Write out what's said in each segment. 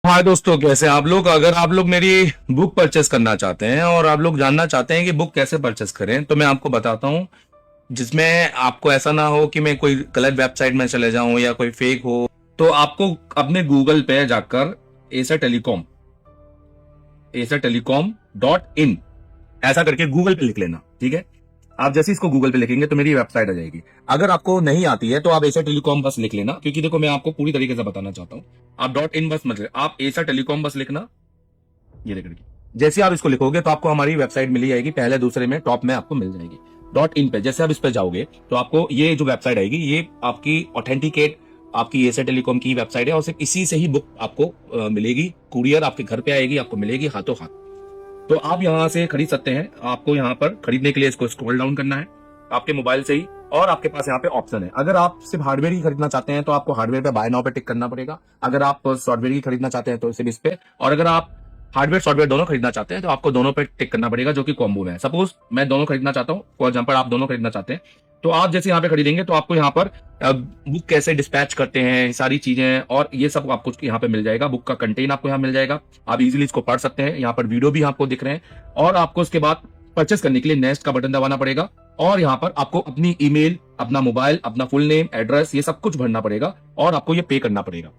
हाय दोस्तों, कैसे हैं आप लोग। अगर आप लोग मेरी बुक परचेस करना चाहते हैं और आप लोग जानना चाहते हैं कि बुक कैसे परचेस करें, तो मैं आपको बताता हूं, जिसमें आपको ऐसा ना हो कि मैं कोई गलत वेबसाइट में चले जाऊं या कोई फेक हो। तो आपको अपने गूगल पे जाकर acer telecom.in ऐसा करके गूगल पे लिख लेना, ठीक है। आप जैसे इसको गूगल पे लिखेंगे तो मेरी वेबसाइट आ जाएगी। अगर आपको नहीं आती है तो आप एसर टेलीकॉम बस लिख लेना, क्योंकि देखो मैं आपको पूरी तरीके से बताना चाहता हूँ। आप .in बस मत, आप एसर टेलीकॉम बस लिखना, ये देखिए। जैसे आप इसको लिखोगे तो आपको हमारी वेबसाइट मिली जाएगी, पहले दूसरे में टॉप में आपको मिल जाएगी। .in पे जैसे आप इस पे जाओगे तो आपको ये जो वेबसाइट आएगी, ये आपकी ऑथेंटिकेट आपकी एसर टेलीकॉम की वेबसाइट है और सिर्फ इसी से ही बुक आपको मिलेगी। कुरियर आपके घर पे आएगी, आपको मिलेगी हाथों हाथ। तो आप यहाँ से खरीद सकते हैं। आपको यहाँ पर खरीदने के लिए इसको स्क्रॉल डाउन करना है आपके मोबाइल से ही, और आपके पास यहाँ पे ऑप्शन है। अगर आप सिर्फ हार्डवेयर ही खरीदना चाहते हैं तो आपको हार्डवेयर पे बाय नाउ पे टिक करना पड़ेगा। अगर आप सॉफ्टवेयर ही खरीदना चाहते हैं तो सिर्फ इस पे, और अगर आप हार्डवेयर सॉफ्टवेयर दोनों खरीदना चाहते हैं तो आपको दोनों पे टिक करना पड़ेगा, जो कि कॉम्बो में है। सपोज मैं दोनों खरीदना चाहता हूँ, फॉर एग्जाम्पल आप दोनों खरीदना चाहते हैं, तो आप जैसे यहाँ पे खरीदेंगे तो आपको यहाँ पर बुक कैसे डिस्पैच करते हैं, सारी चीजें और ये सब आपको यहाँ पे मिल जाएगा। बुक का कंटेंट आपको यहाँ मिल जाएगा, आप इजीली इसको पढ़ सकते हैं। यहाँ पर वीडियो भी आपको दिख रहे हैं, और आपको उसके बाद परचेस करने के लिए नेक्स्ट का बटन दबाना पड़ेगा, और यहाँ पर आपको अपनी ईमेल, अपना मोबाइल, अपना फुल नेम, एड्रेस, ये सब कुछ भरना पड़ेगा, और आपको ये पे करना पड़ेगा।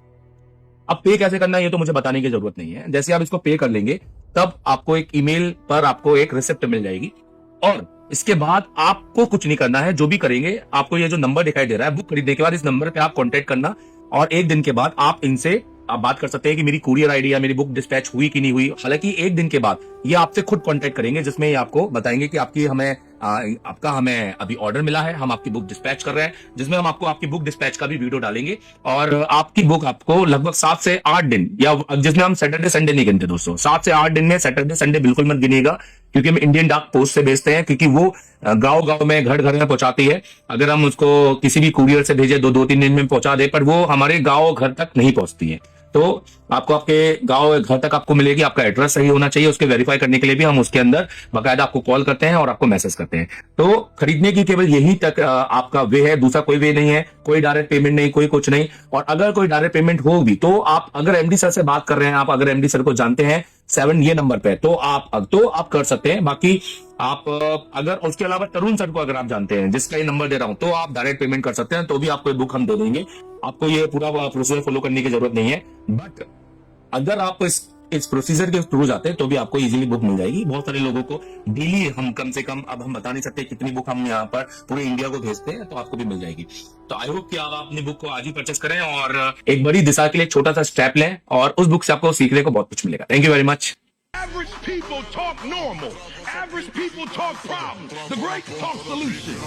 अब पे कैसे करना है ये तो मुझे बताने की जरूरत नहीं है। जैसे आप इसको पे कर लेंगे तब आपको एक ईमेल पर आपको एक रिसिप्ट मिल जाएगी, और इसके बाद आपको कुछ नहीं करना है। जो भी करेंगे, आपको ये जो नंबर दिखाई दे रहा है बुक खरीदने के बाद, इस नंबर पे आप कांटेक्ट करना, और एक दिन के बाद आप इनसे आप बात कर सकते हैं कि मेरी कुरियर आईडी या मेरी बुक डिस्पैच हुई कि नहीं हुई। हालांकि एक दिन के बाद ये आपसे खुद कांटेक्ट करेंगे, जिसमें ये आपको बताएंगे कि आपका हमें अभी ऑर्डर मिला है, हम आपकी बुक डिस्पैच कर रहे हैं, जिसमें हम आपको आपकी बुक डिस्पैच का भी वीडियो डालेंगे। और आपकी बुक आपको लगभग 7 से 8 दिन, या जिसमें हम सैटरडे संडे नहीं गिनते दोस्तों, 7 से 8 दिन में सैटरडे संडे बिल्कुल मत गिनिएगा, क्योंकि हम इंडियन डाक पोस्ट से भेजते हैं, क्योंकि वो गांव गांव में घर घर में पहुंचाती है। अगर हम उसको किसी भी कुरियर से भेजे 2-3 दिन में पहुंचा दे, पर वो हमारे गांव घर तक नहीं पहुंचती है। तो आपको आपके गांव घर तक आपको मिलेगी। आपका एड्रेस सही होना चाहिए, उसके वेरीफाई करने के लिए भी हम उसके अंदर बाकायदा आपको कॉल करते हैं और आपको मैसेज करते हैं। तो खरीदने की केवल यही तक आपका वे है, दूसरा कोई वे नहीं है। कोई डायरेक्ट पेमेंट नहीं, कोई कुछ नहीं। और अगर कोई डायरेक्ट पेमेंट हो भी तो आप अगर एमडी सर से बात कर रहे हैं, आप अगर एमडी सर को जानते हैं 7 ये नंबर पे, तो आप कर सकते हैं। बाकी आप अगर उसके अलावा तरुण सर को अगर आप जानते हैं, जिसका ये नंबर दे रहा हूं, तो आप डायरेक्ट पेमेंट कर सकते हैं, तो भी आपको बुक हम दे देंगे। आपको ये पूरा प्रोसीजर फॉलो करने की जरूरत नहीं है। बट अगर आप इस प्रोसीजर के थ्रू जाते हैं तो भी आपको इजीली बुक मिल जाएगी। बहुत सारे लोगों को डेली हम कम से कम, अब हम बता नहीं सकते कितनी बुक हम यहाँ पर पूरे इंडिया को भेजते हैं, तो आपको भी मिल जाएगी। तो आई होप कि आप अपनी बुक को आज ही परचेस करें और एक बड़ी दिशा के लिए एक छोटा सा स्टेप लें, और उस बुक से आपको सीखने को बहुत कुछ मिलेगा। Thank you very much. Average people talk normal. Average people talk problems. The great talk solutions.